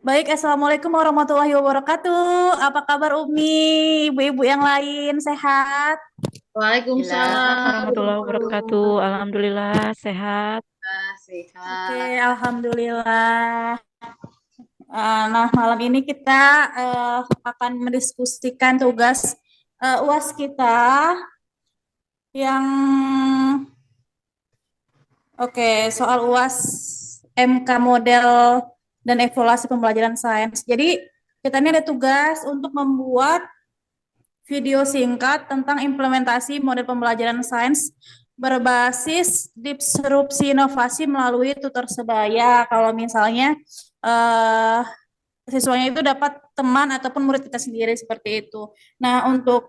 Baik, Assalamualaikum warahmatullahi wabarakatuh. Apa kabar Umi? Ibu-ibu yang lain sehat? Waalaikumsalam Waalaikumsalam warahmatullahi wabarakatuh. warahmatullahi Alhamdulillah sehat. wabarakatuh. Oke, Sehat. Alhamdulillah. Nah, malam ini kita akan mendiskusikan tugas UAS kita yang soal UAS MK model dan evaluasi pembelajaran sains. Jadi, kita ini ada tugas untuk membuat video singkat tentang implementasi model pembelajaran sains berbasis disrupsi inovasi melalui tutor sebaya. Kalau misalnya eh, siswanya itu dapat teman ataupun murid kita sendiri seperti itu. Nah, untuk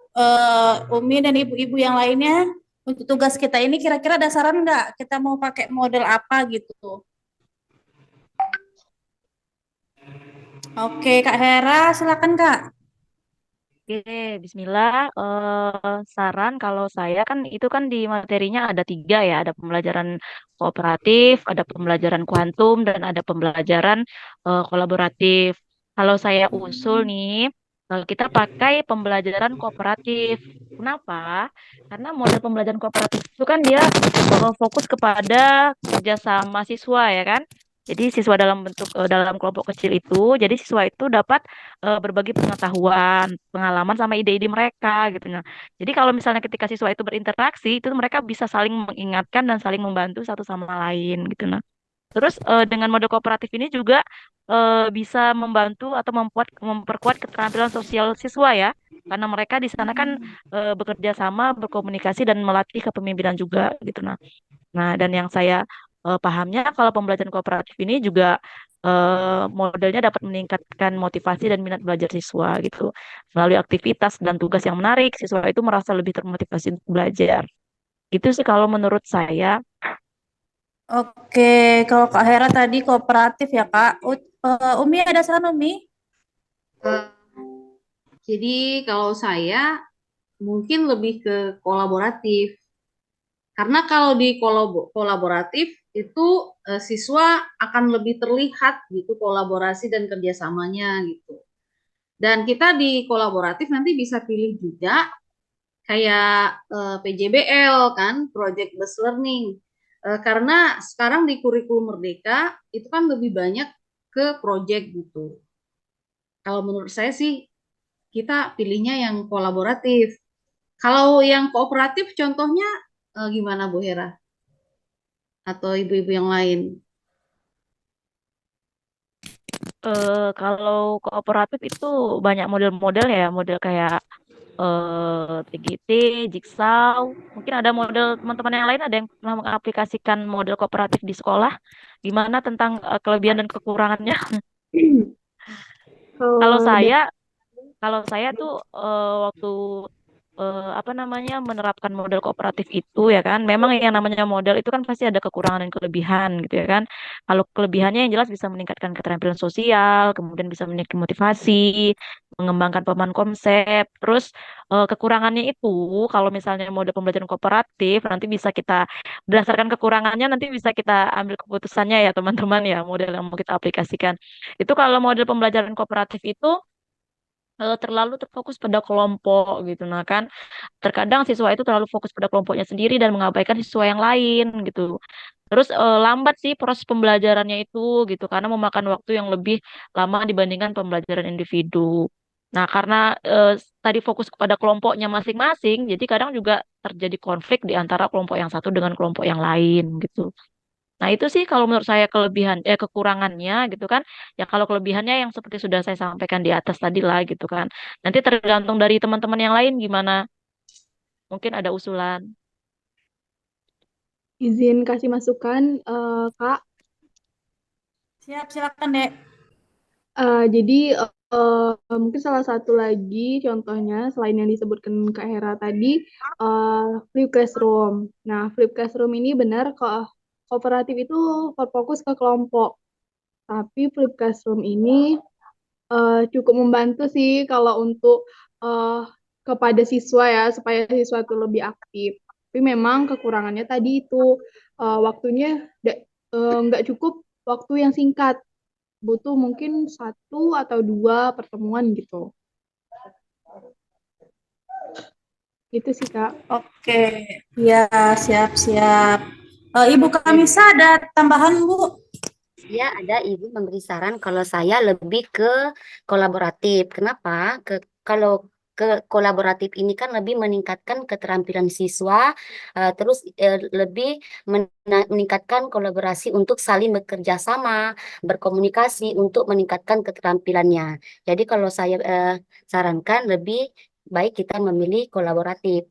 Umi dan ibu-ibu yang lainnya, untuk tugas kita ini kira-kira ada saran nggak? Kita mau pakai model apa gitu? Oke, Kak Hera, silakan Kak. Oke, Bismillah. Saran kalau saya kan itu kan di materinya ada tiga ya, ada pembelajaran kooperatif, ada pembelajaran kuantum, dan ada pembelajaran kolaboratif. Kalau saya usul nih, kita pakai pembelajaran kooperatif. Kenapa? Karena model pembelajaran kooperatif itu kan dia fokus kepada kerjasama siswa ya kan. Jadi siswa dalam kelompok kecil itu, jadi siswa itu dapat berbagi pengetahuan, pengalaman sama ide-ide mereka gitu. Nah, jadi kalau misalnya ketika siswa itu berinteraksi, itu mereka bisa saling mengingatkan dan saling membantu satu sama lain gitu. Nah, terus dengan mode kooperatif ini juga bisa membantu atau memperkuat keterampilan sosial siswa ya. Karena mereka di sana kan bekerja sama, berkomunikasi dan melatih kepemimpinan juga gitu. Nah, dan yang saya pahamnya kalau pembelajaran kooperatif ini juga modelnya dapat meningkatkan motivasi dan minat belajar siswa gitu. Melalui aktivitas dan tugas yang menarik, siswa itu merasa lebih termotivasi untuk belajar. Gitu sih kalau menurut saya. Oke, kalau Kak Hera tadi kooperatif ya Kak. Umi ada saran Umi? Eh, jadi kalau saya mungkin lebih ke kolaboratif. Karena kalau di kolaboratif itu siswa akan lebih terlihat gitu kolaborasi dan kerjasamanya gitu. Dan kita di kolaboratif nanti bisa pilih juga kayak PJBL kan, Project Based Learning. Karena sekarang di kurikulum Merdeka itu kan lebih banyak ke project gitu. Kalau menurut saya sih kita pilihnya yang kolaboratif. Kalau yang kooperatif contohnya gimana Bu Hera atau ibu-ibu yang lain? Kalau kooperatif itu banyak model-model ya, model kayak TGT, Jigsaw. Mungkin ada model teman-teman yang lain ada yang pernah mengaplikasikan model kooperatif di sekolah. Gimana tentang kelebihan dan kekurangannya? Kalau Kalau saya, dari kalau saya tuh waktu apa namanya menerapkan model kooperatif itu ya kan, memang yang namanya model itu kan pasti ada kekurangan dan kelebihan gitu ya kan. Kalau kelebihannya yang jelas bisa meningkatkan keterampilan sosial, kemudian bisa meningkatkan motivasi, mengembangkan pemahaman konsep. Terus kekurangannya itu kalau misalnya model pembelajaran kooperatif nanti bisa kita berdasarkan kekurangannya nanti bisa kita ambil keputusannya ya teman-teman ya model yang mau kita aplikasikan. Itu kalau model pembelajaran kooperatif itu terlalu terfokus pada kelompok gitu nah kan terkadang siswa itu terlalu fokus pada kelompoknya sendiri dan mengabaikan siswa yang lain gitu terus lambat sih proses pembelajarannya itu gitu karena memakan waktu yang lebih lama dibandingkan pembelajaran individu. Nah karena tadi fokus kepada kelompoknya masing-masing jadi kadang juga terjadi konflik di antara kelompok yang satu dengan kelompok yang lain gitu. Nah, itu sih kalau menurut saya kekurangannya gitu kan. Ya kalau kelebihannya yang seperti sudah saya sampaikan di atas tadi lah gitu kan. Nanti tergantung dari teman-teman yang lain gimana. Mungkin ada usulan. izin kasih masukan, Kak. Siap, silakan Dek. Jadi mungkin salah satu lagi contohnya selain yang disebutkan Kak Hera tadi, flip classroom. Nah, flip classroom ini benar kok kooperatif itu berfokus ke kelompok. Tapi flip classroom ini cukup membantu sih kalau untuk eh, kepada siswa ya supaya siswa itu lebih aktif. Tapi memang kekurangannya tadi itu waktunya nggak cukup waktu yang singkat. butuh mungkin 1 atau 2 pertemuan gitu. Gitu sih, Kak. Oke, ya siap-siap. Ibu Oke. Kamisa ada tambahan, Bu? Ya, ada ibu memberi saran kalau saya lebih ke kolaboratif. Kenapa? Kalau ke kolaboratif ini kan lebih meningkatkan keterampilan siswa, terus lebih meningkatkan kolaborasi untuk saling bekerja sama, berkomunikasi untuk meningkatkan keterampilannya. Jadi kalau saya sarankan lebih baik kita memilih kolaboratif.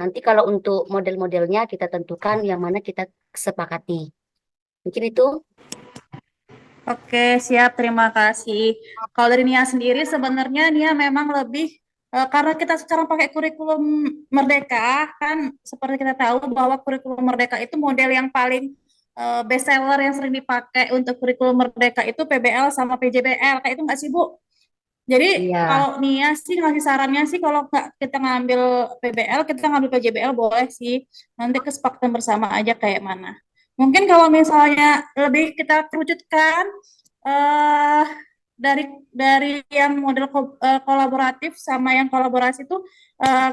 Nanti kalau untuk model-modelnya kita tentukan yang mana kita sepakati. Mungkin itu. Oke, siap. Terima kasih. Kalau dari Nia sendiri, sebenarnya Nia memang lebih karena kita sekarang pakai kurikulum Merdeka, kan seperti kita tahu bahwa kurikulum Merdeka itu model yang paling best seller yang sering dipakai untuk kurikulum Merdeka itu PBL sama PJBL. Kayak itu nggak sih, Bu? Jadi Iya. kalau Nia sih ngasih sarannya sih kalau nggak kita ngambil PBL, kita ngambil PJBL boleh sih. Nanti kesepakatan bersama aja kayak mana. Mungkin kalau misalnya lebih kita kerucutkan eh dari yang model kolaboratif sama yang kolaborasi itu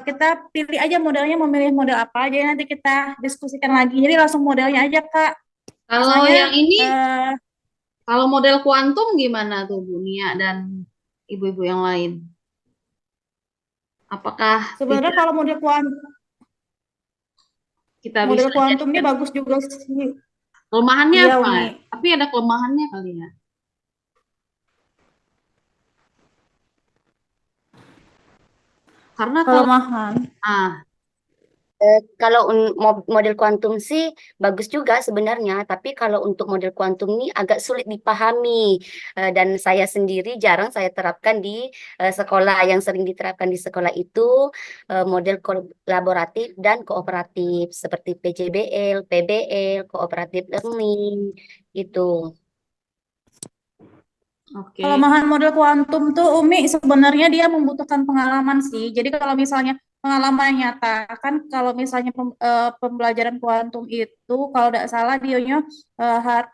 kita pilih aja modelnya, memilih model apa aja nanti kita diskusikan lagi. Jadi langsung modelnya aja, Kak. Kalau Misalnya yang ini, eh, kalau model kuantum gimana tuh Bu Nia dan ibu-ibu yang lain? Apakah sebenarnya kalau kita model bisa kuantum ini jadikan bagus juga sih. kelemahannya Iya, apa? Umi. Tapi ada kelemahannya kali ya. Karena kalau Kelemahan. Kalau model kuantum sih bagus juga sebenarnya, tapi kalau untuk model kuantum ini agak sulit dipahami. Dan saya sendiri jarang saya terapkan di sekolah. Yang sering diterapkan di sekolah itu model kolaboratif dan kooperatif seperti PJBL, PBL, kooperatif learning itu. oke. Kelemahan model kuantum tuh Umi sebenarnya dia membutuhkan pengalaman sih. Jadi kalau misalnya pengalaman nyata kan kalau misalnya pembelajaran kuantum itu kalau tidak salah dionya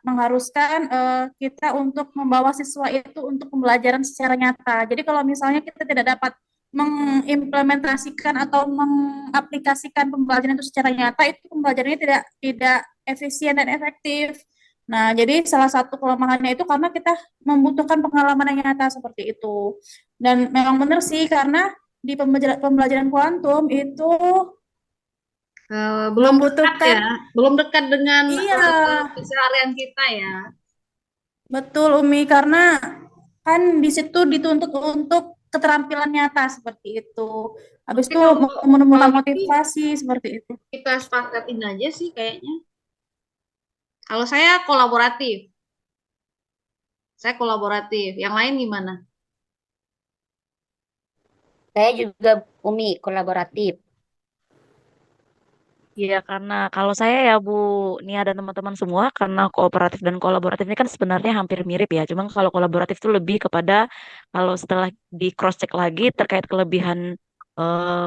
mengharuskan kita untuk membawa siswa itu untuk pembelajaran secara nyata. Jadi kalau misalnya kita tidak dapat mengimplementasikan atau mengaplikasikan pembelajaran itu secara nyata itu pembelajarannya tidak tidak efisien dan efektif. Nah, jadi salah satu kelemahannya itu karena kita membutuhkan pengalaman yang nyata seperti itu. Dan memang benar sih karena di pembelajaran kuantum itu Belum dekat membutuhkan, ya, belum dekat dengan iya, keseharian kita ya. betul Umi, karena kan di situ dituntut untuk keterampilan nyata seperti itu. Habis Oke, itu kalau menemukan gitu motivasi seperti itu. kita sepakatin aja sih kayaknya. Kalau saya kolaboratif, Yang lain gimana? Saya juga Umi kolaboratif. Iya, karena kalau saya ya Bu Nia dan teman-teman semua, karena kooperatif dan kolaboratif ini kan sebenarnya hampir mirip ya. Cuma kalau kolaboratif itu lebih kepada kalau setelah di cross check lagi terkait kelebihan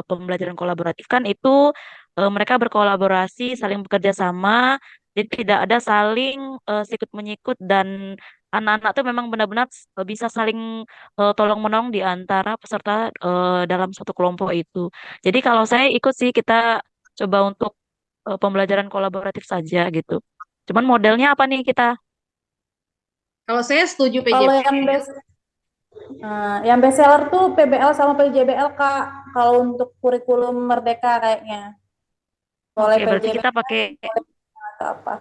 pembelajaran kolaboratif kan itu mereka berkolaborasi, saling bekerja sama, jadi tidak ada saling sikut menyikut dan anak-anak tuh memang benar-benar bisa saling tolong menolong di antara peserta dalam satu kelompok itu. Jadi kalau saya ikut sih kita coba untuk pembelajaran kolaboratif saja gitu. Cuman modelnya apa nih kita? Kalau saya setuju Kalau PJP. yang best seller tuh PBL sama PJBL Kak. Kalau untuk kurikulum Merdeka kayaknya. Boleh Oke, berarti kita PJBL pakai atau apa?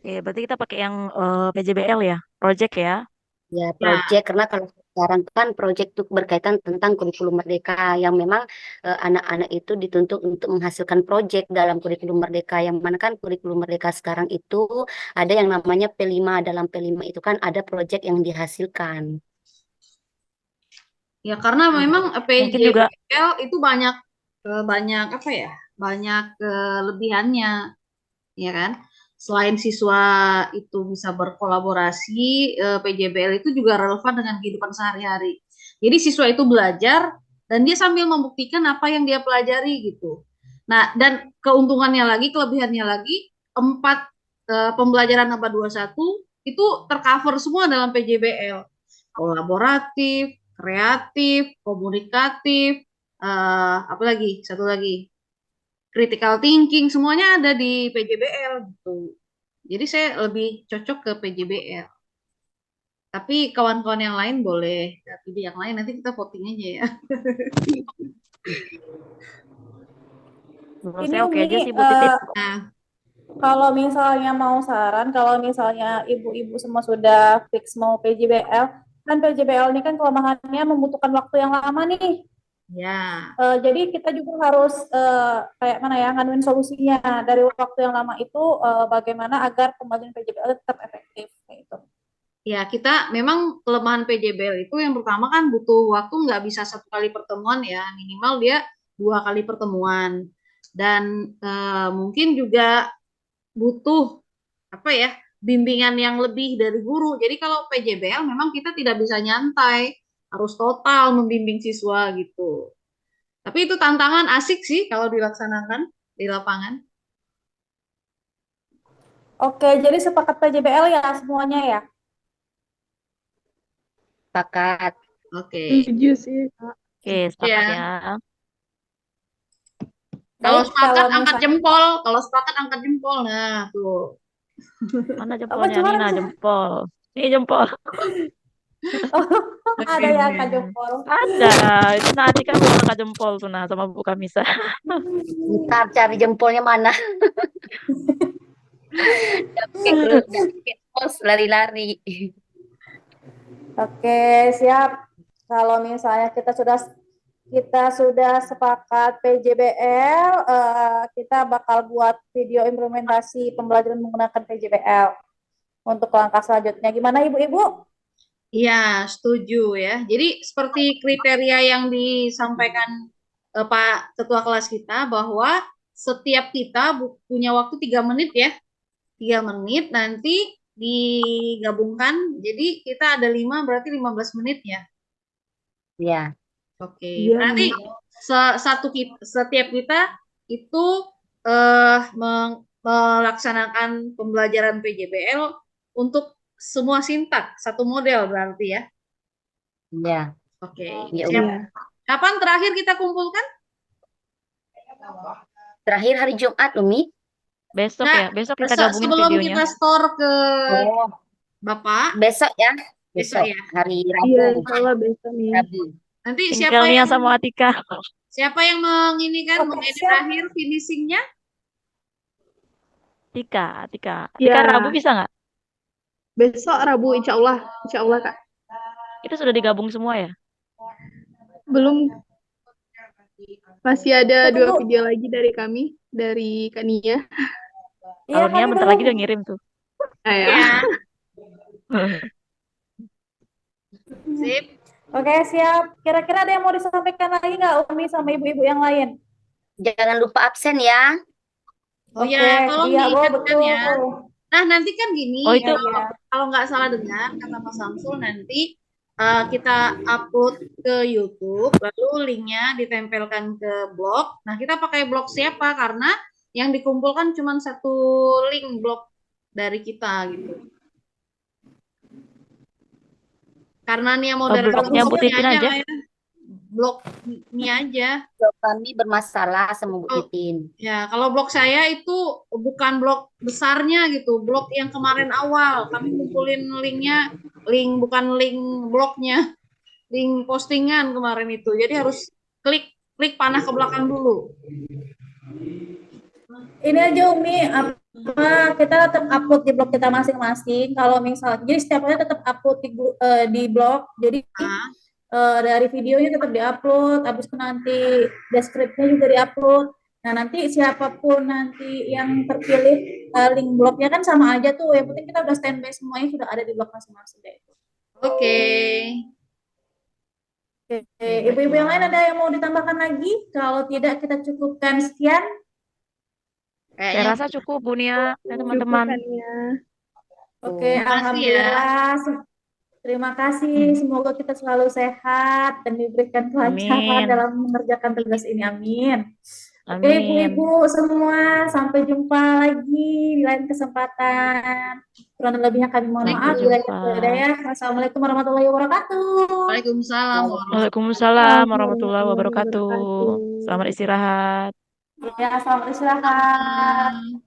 berarti kita pakai yang PJBL ya, project ya. Ya, Ya, proyek karena kalau sekarang kan proyek itu berkaitan tentang kurikulum merdeka yang memang anak-anak itu dituntut untuk menghasilkan proyek dalam kurikulum merdeka yang mana kan kurikulum merdeka sekarang itu ada yang namanya P5. Dalam P5 itu kan ada proyek yang dihasilkan. ya karena memang Mungkin juga PJBL itu banyak banyak apa ya? Banyak kelebihannya, ya kan? Selain siswa itu bisa berkolaborasi, PJBL itu juga relevan dengan kehidupan sehari-hari. Jadi siswa itu belajar dan dia sambil membuktikan apa yang dia pelajari gitu. Nah, dan keuntungannya lagi, kelebihannya lagi, pembelajaran abad 21 itu tercover semua dalam PJBL. Kolaboratif, kreatif, komunikatif, apa lagi? Satu lagi, critical thinking, semuanya ada di PJBL gitu. Jadi saya lebih cocok ke PJBL. Tapi kawan-kawan yang lain boleh pilih yang lain, nanti kita voting aja ya. Menurut Ini saya oke Umi, aja sih Bu Titin. Nah, kalau misalnya mau saran, kalau misalnya ibu-ibu semua sudah fix mau PJBL, kan PJBL ini kan kelemahannya membutuhkan waktu yang lama nih. ya. Jadi kita juga harus kayak mana ya, nganuin solusinya dari waktu yang lama itu bagaimana agar pembelajaran PJBL tetap efektif gitu. Ya, kita memang kelemahan PJBL itu yang pertama kan butuh waktu, nggak bisa satu kali pertemuan ya, minimal dia 2 kali pertemuan. Dan mungkin juga butuh apa ya, bimbingan yang lebih dari guru. Jadi kalau PJBL memang kita tidak bisa nyantai, harus total membimbing siswa gitu. Tapi itu tantangan asik sih kalau dilaksanakan di lapangan. Oke, jadi sepakat PJBL ya semuanya ya. Sepakat. Oke. Setuju sih, Kak. Oke, sepakat Ya. ya. Kalau Baik, sepakat kalau angkat misalnya jempol, kalau sepakat angkat jempol. Nah, tuh. Mana apa jempolnya? gimana Nina Mas? jempol. Ini jempol. Ada ya Kak Jempol. Ada. Itu nanti kan belum angkat jempol tuh nah sama Bu Kamisa. Ntar cari jempolnya mana? Dapet pos lari-lari. Oke, siap. Kalau misalnya kita sudah sepakat PJBL, kita bakal buat video implementasi pembelajaran menggunakan PJBL untuk langkah selanjutnya. Gimana Ibu-ibu? Iya, setuju ya. Jadi seperti kriteria yang disampaikan Pak Ketua kelas kita bahwa setiap kita punya waktu 3 menit ya. 3 menit nanti digabungkan. Jadi kita ada 5 berarti 15 menit ya. Ya. Oke, Iya, berarti Mi. setiap kita itu melaksanakan pembelajaran PJBL untuk semua sintak, satu model berarti ya. Ya. Oke, Ya, siap. Umi. Iya. Kapan terakhir kita kumpulkan? Terakhir hari Jumat, Umi. Besok Nah, ya. Besok kita gabungin sebelum videonya. kita store ke Oh, Bapak, besok ya. besok Besok ya. hari Iya, Rabu. insya Allah besok nih. Rabu. Nanti Tinggal Nia sama Atika. siapa yang menginikan Oke, mengedit siap. akhir finishingnya? Tika. Tika Ya, Rabu bisa nggak? besok Rabu insya Allah Kak. Itu sudah digabung semua ya? Belum, masih ada Tunggu. 2 video lagi dari kami, dari Kak Nia. Iya, Kalau Nia kami bentar belum. lagi udah ngirim tuh. Ya. Ya, sip. Oke, siap. Kira-kira ada yang mau disampaikan lagi nggak Umi sama ibu-ibu yang lain? Jangan lupa absen ya. Oh Oke, ya, tolong iya, Bu, diingatkan betul. ya. Nah, nanti kan gini, Oh itu Iya. kalau nggak salah dengar kata Mas Samsul nanti kita upload ke YouTube, lalu linknya ditempelkan ke blog. Nah, kita pakai blog siapa? Karena yang dikumpulkan cuma satu link blog dari kita gitu. Karena Nia moderator blognya Bu blognya Titin aja aja. lah ya. Blog Nia aja. Kalau kami bermasalah sama Bu Oh, Titin. ya, kalau blog saya itu bukan blog besarnya gitu, blog yang kemarin awal. Kami ngumpulin linknya, bukan link blognya, link postingan kemarin itu. Jadi harus klik panah ke belakang dulu. Ini aja Umi, kita tetap upload di blog kita masing-masing. Kalau misalnya, jadi setiap hari tetap upload di blog. Jadi dari videonya tetap diupload, habis itu nanti deskripsinya juga diupload. Nah nanti siapapun nanti yang terpilih link blognya kan sama aja tuh. Yang penting kita udah standby semuanya sudah ada di blog masing-masing deh. Oke. Oke, ibu-ibu yang lain ada yang mau ditambahkan lagi? Kalau tidak kita cukupkan sekian. Saya rasa cukup Bu Nia dan Cukup teman-teman. Kak Nia. Oke, Terima kasih ya. alhamdulillah. Terima kasih. Semoga kita selalu sehat dan diberikan kelancaran Amin. dalam mengerjakan tugas ini. Amin. Oke, Amin. ibu-ibu semua, sampai jumpa lagi di lain kesempatan. Kurang lebihnya kami mohon Sampai maaf. Bila jumpa. hidayah. Assalamualaikum warahmatullahi wabarakatuh. Waalaikumsalam Waalaikumsalam warahmatullahi warahmatullahi wabarakatuh. wabarakatuh. Selamat istirahat. Ya, selamat istirahat. warahmatullahi